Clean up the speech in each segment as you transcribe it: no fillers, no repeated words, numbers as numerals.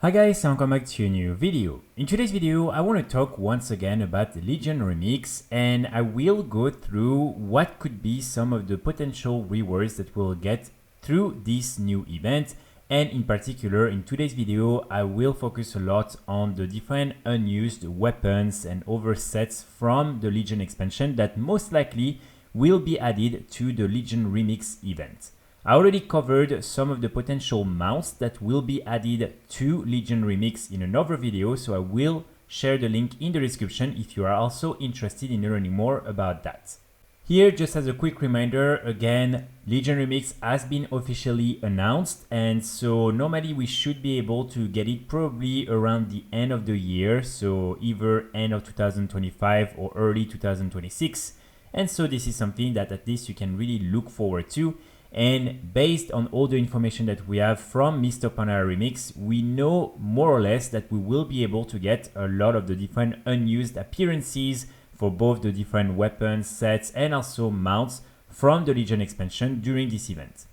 Hi guys, and welcome back to a new video. In today's video, I want to talk once again about the Legion Remix, and I will go through what could be some of the potential rewards that we'll get through this new event. And in particular, in today's video, I will focus a lot on the different unused weapons and other sets from the Legion expansion that most likely will be added to the Legion Remix event. I already covered some of the potential mounts that will be added to Legion Remix in another video, so I will share the link in the description if you are also interested in learning more about that. Here, just as a quick reminder, again, Legion Remix has been officially announced, and so normally we should be able to get it probably around the end of the year, so either end of 2025 or early 2026, and so this is something that at least you can really look forward to. And based on all the information that we have from Mr. Panera Remix, we know more or less that we will be able to get a lot of the different unused appearances for both the different weapons, sets, and also mounts from the Legion expansion during this event.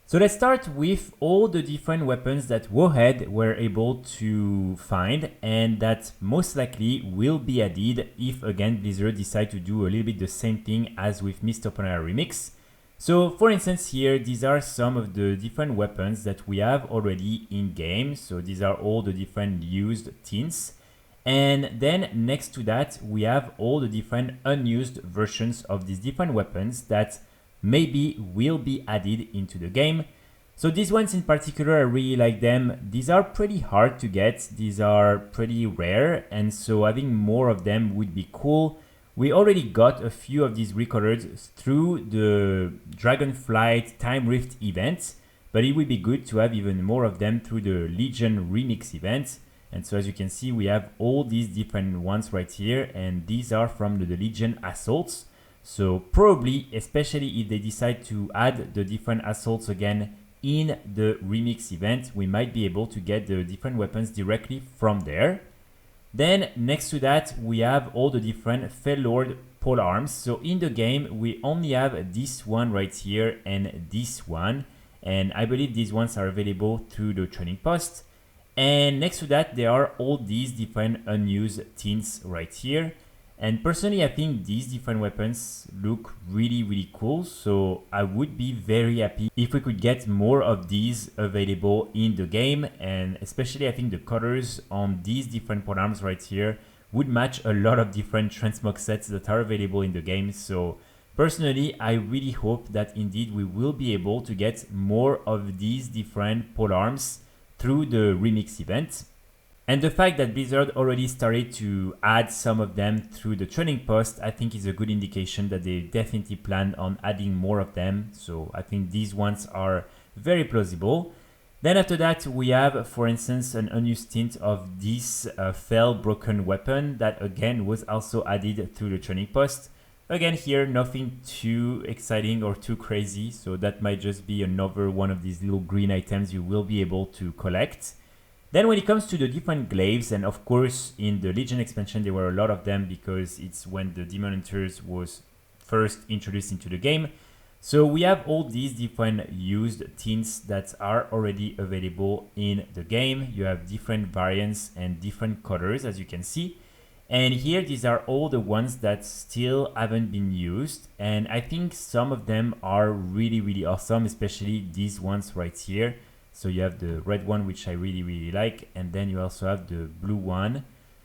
So let's start with all the different weapons that WoW were able to find and that most likely will be added if again Blizzard decide to do a little bit the same thing as with Mr. Panera Remix. So for instance here, these are some of the different weapons that we have already in game. So these are all the different used tints. And then next to that, we have all the different unused versions of these different weapons that maybe will be added into the game. So these ones in particular, I really like them. These are pretty hard to get. These are pretty rare. And so having more of them would be cool. We already got a few of these records through the Dragonflight Time Rift event, but it would be good to have even more of them through the Legion Remix event. And so as you can see, we have all these different ones right here, and these are from the Legion Assaults. So probably, especially if they decide to add the different assaults again in the Remix event, we might be able to get the different weapons directly from there. Then next to that, we have all the different Fellord polearms. So in the game, we only have this one right here and this one. And I believe these ones are available through the training post. And next to that, there are all these different unused tints right here. And personally, I think these different weapons look really cool. So I would be very happy if we could get more of these available in the game. And especially I think the colors on these different polearms right here would match a lot of different Transmog sets that are available in the game. So personally, I really hope that indeed we will be able to get more of these different polearms through the Remix event. And the fact that Blizzard already started to add some of them through the training post, I think is a good indication that they definitely plan on adding more of them. So I think these ones are very plausible. Then after that, we have, for instance, an unused tint of this fell broken weapon that again was also added through the training post. Again here, nothing too exciting or too crazy. So that might just be another one of these little green items you will be able to collect. Then when it comes to the different glaives, and of course in the Legion expansion there were a lot of them because it's when the Demon Hunters was first introduced into the game. So we have all these different used tints that are already available in the game. You have different variants and different colors as you can see. And here these are all the ones that still haven't been used. And I think some of them are really awesome, especially these ones right here. So you have the red one, which I really like, and then you also have the blue one.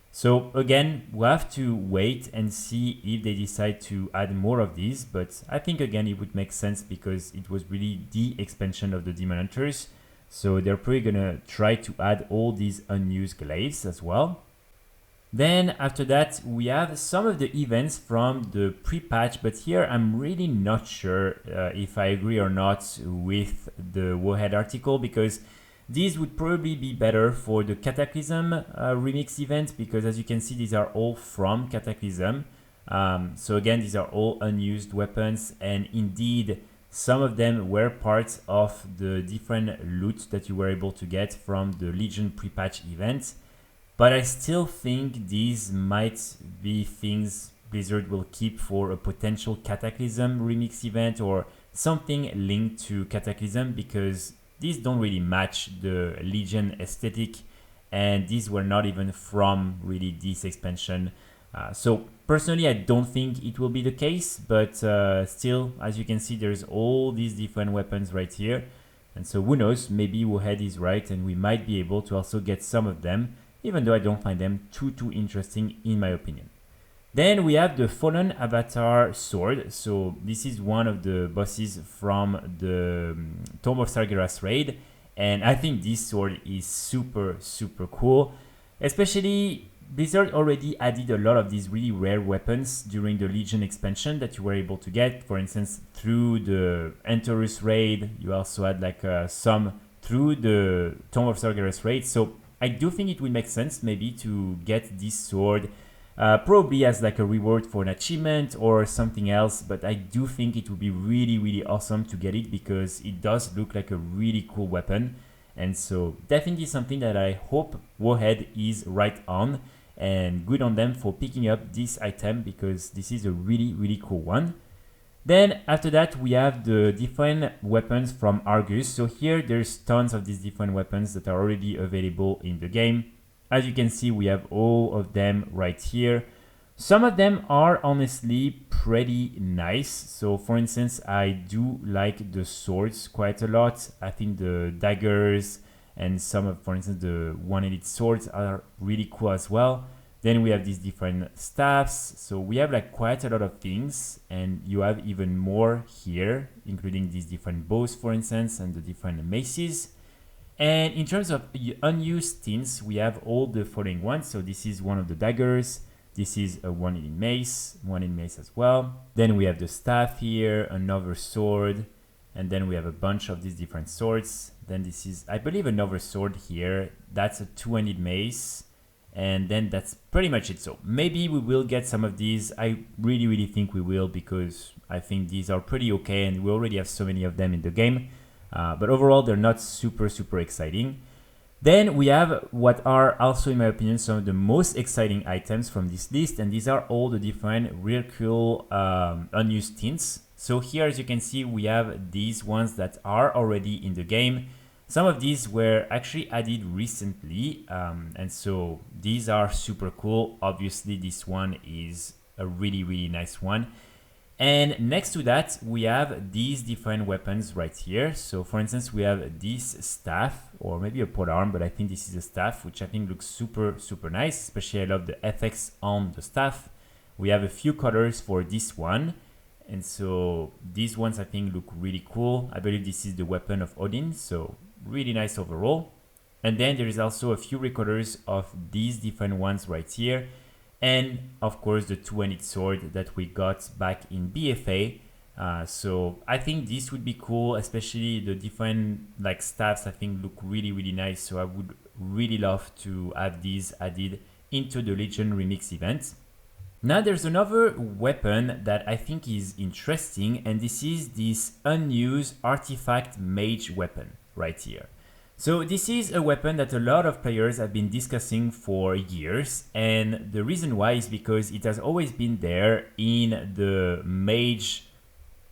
So again, we'll have to wait and see if they decide to add more of these, but I think again it would make sense because it was really the expansion of the Demon Hunters. So they're probably gonna try to add all these unused glaives as well. Then after that, we have some of the events from the pre-patch, but here I'm really not sure if I agree or not with the WoW article because these would probably be better for the Cataclysm Remix event because as you can see, these are all from Cataclysm. So again, these are all unused weapons and indeed some of them were part of the different loot that you were able to get from the Legion pre-patch event. But I still think these might be things Blizzard will keep for a potential Cataclysm Remix event or something linked to Cataclysm because these don't really match the Legion aesthetic and these were not even from really this expansion. So personally, I don't think it will be the case, but still, as you can see, there's all these different weapons right here. And so who knows, maybe Wohead is right and we might be able to also get some of them, even though I don't find them too interesting in my opinion. Then we have the Fallen Avatar Sword. So this is one of the bosses from the Tomb of Sargeras raid. And I think this sword is super cool. Especially, Blizzard already added a lot of these really rare weapons during the Legion expansion that you were able to get. For instance, through the Entorus raid, you also had like some through the Tomb of Sargeras raid. So I do think it will make sense maybe to get this sword probably as like a reward for an achievement or something else, but I do think it would be really awesome to get it because it does look like a really cool weapon. And so definitely something that I hope Wohead is right on, and good on them for picking up this item because this is a really cool one. Then after that we have the different weapons from Argus. So here there's tons of these different weapons that are already available in the game. As you can see, we have all of them right here. Some of them are honestly pretty nice. So for instance, I do like the swords quite a lot. I think the daggers and some of, for instance, the one-handed swords are really cool as well. Then we have these different staffs. So we have like quite a lot of things, and you have even more here, including these different bows, for instance, and the different maces. And in terms of unused things, we have all the following ones. So this is one of the daggers. This is a one-handed mace as well. Then we have the staff here, another sword, and then we have a bunch of these different swords. Then this is, I believe, another sword here. That's a two-handed mace. And then that's pretty much it. So maybe we will get some of these. I really think we will because I think these are pretty okay and we already have so many of them in the game. But overall, they're not super exciting. Then we have what are also, in my opinion, some of the most exciting items from this list. And these are all the different real cool unused tints. So here, as you can see, we have these ones that are already in the game. Some of these were actually added recently. And so these are super cool. Obviously, this one is a really nice one. And next to that, we have these different weapons right here. So for instance, we have this staff, or maybe a polearm, but I think this is a staff, which I think looks super nice. Especially I love the effects on the staff. We have a few colors for this one. And so these ones I think look really cool. I believe this is the weapon of Odin, so really nice overall. And then there is also a few recolors of these different ones right here. And of course the two-handed sword that we got back in BFA. So I think this would be cool, especially the different like staffs I think look really nice. So I would really love to have these added into the Legion Remix event. Now there's another weapon that I think is interesting, and this is this unused artifact mage weapon right here. So this is a weapon that a lot of players have been discussing for years, and the reason why is because it has always been there in the mage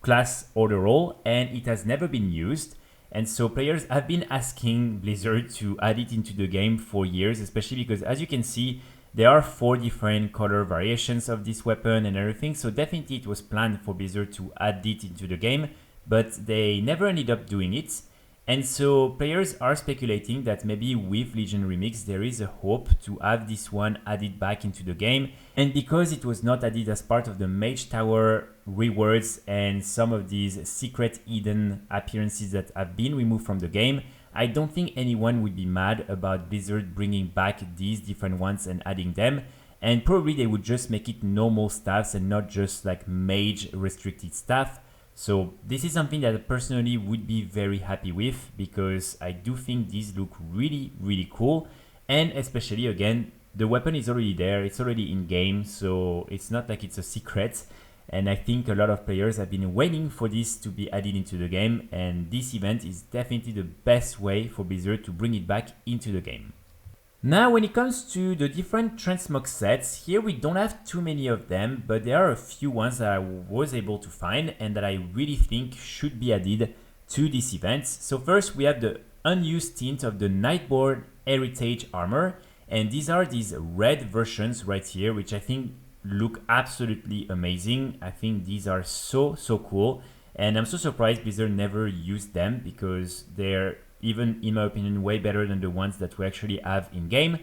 class order role and it has never been used. And so players have been asking Blizzard to add it into the game for years, especially because as you can see, there are 4 different color variations of this weapon and everything. So definitely it was planned for Blizzard to add it into the game, but they never ended up doing it. And so players are speculating that maybe with Legion Remix there is a hope to have this one added back into the game. And because it was not added as part of the Mage Tower rewards and some of these secret hidden appearances that have been removed from the game, I don't think anyone would be mad about Blizzard bringing back these different ones and adding them. And probably they would just make it normal staffs and not just like mage restricted staff. So this is something that I personally would be very happy with, because I do think these look really cool. And especially again, the weapon is already there, it's already in game, so it's not like it's a secret. And I think a lot of players have been waiting for this to be added into the game, and this event is definitely the best way for Blizzard to bring it back into the game. Now when it comes to the different Transmog sets, here we don't have too many of them, but there are a few ones that I was able to find and that I really think should be added to this event. So first we have the unused tint of the Nightborne Heritage armor. And these are these red versions right here, which I think look absolutely amazing. I think these are so cool. And I'm so surprised Blizzard never used them, because they're, even in my opinion, way better than the ones that we actually have in game.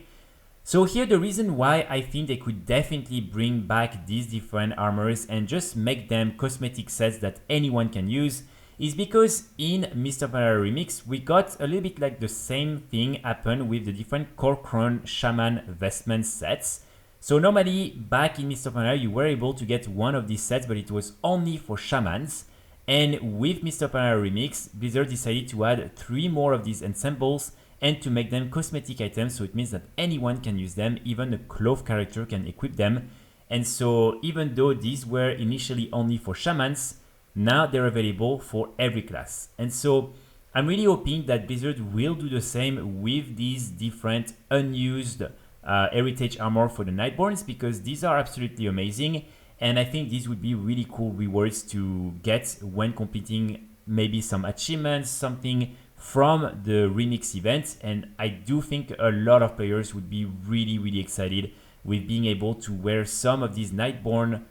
So here the reason why I think they could definitely bring back these different armors and just make them cosmetic sets that anyone can use is because in Mist of Pandaria Remix we got a little bit like the same thing happen with the different Kor'kron Shaman vestment sets. So normally back in Mist of Pandaria you were able to get one of these sets, but it was only for shamans. And with Mist of Pandaria Remix, Blizzard decided to add 3 more of these ensembles and to make them cosmetic items, so it means that anyone can use them, even a clove character can equip them. And so even though these were initially only for shamans, now they're available for every class. And so I'm really hoping that Blizzard will do the same with these different unused heritage armor for the Nightborns, because these are absolutely amazing. And I think these would be really cool rewards to get when completing maybe some achievements, something from the remix event. And I do think a lot of players would be really excited with being able to wear some of these Nightborne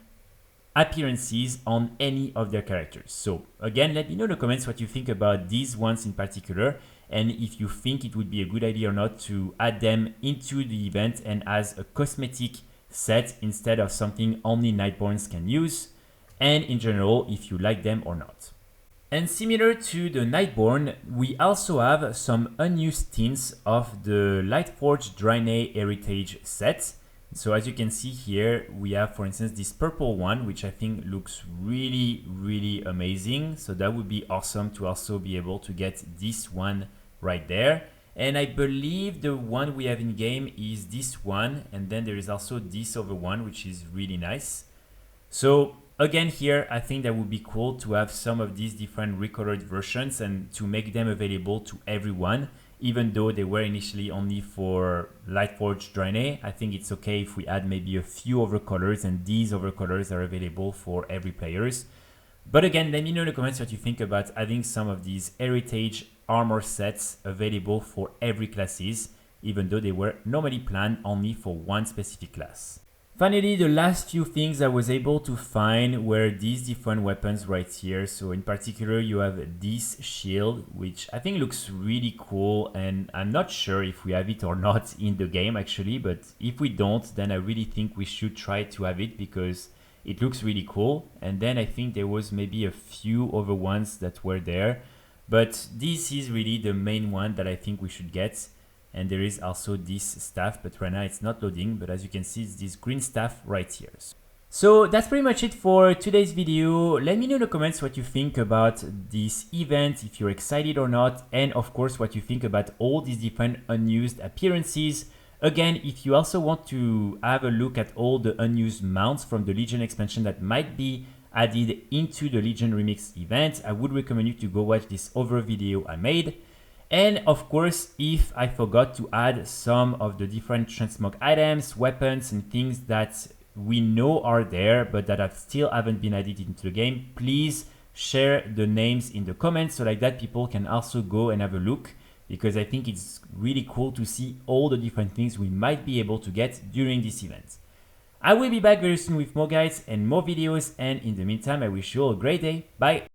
appearances on any of their characters. So again, let me know in the comments what you think about these ones in particular, and if you think it would be a good idea or not to add them into the event and as a cosmetic set instead of something only Nightborns can use, and in general if you like them or not. And similar to the Nightborne, we also have some unused tints of the Lightforged Dranei Heritage set. So as you can see here, we have, for instance, this purple one, which I think looks really amazing. So that would be awesome to also be able to get this one right there. And I believe the one we have in game is this one. And then there is also this other one, which is really nice. So again, here, I think that would be cool to have some of these different recolored versions and to make them available to everyone. Even though they were initially only for Lightforged Dranei, I think it's okay if we add maybe a few other colors, and these other colors are available for every players. But again, let me know in the comments what you think about adding some of these heritage armor sets available for every classes, even though they were normally planned only for one specific class. Finally, the last few things I was able to find were these different weapons right here. So in particular, you have this shield, which I think looks really cool. And I'm not sure if we have it or not in the game actually, but if we don't, then I really think we should try to have it because it looks really cool. And then I think there was maybe a few other ones that were there, but this is really the main one that I think we should get. And there is also this staff, but right now it's not loading, but as you can see, it's this green staff right here. So that's pretty much it for today's video. Let me know in the comments what you think about this event, if you're excited or not, and of course what you think about all these different unused appearances. Again, if you also want to have a look at all the unused mounts from the Legion expansion that might be added into the Legion Remix event, I would recommend you to go watch this other video I made. And of course, if I forgot to add some of the different transmog items, weapons, and things that we know are there, but that have still haven't been added into the game, please share the names in the comments so like that people can also go and have a look, because I think it's really cool to see all the different things we might be able to get during this event. I will be back very soon with more guides and more videos, and in the meantime, I wish you all a great day. Bye!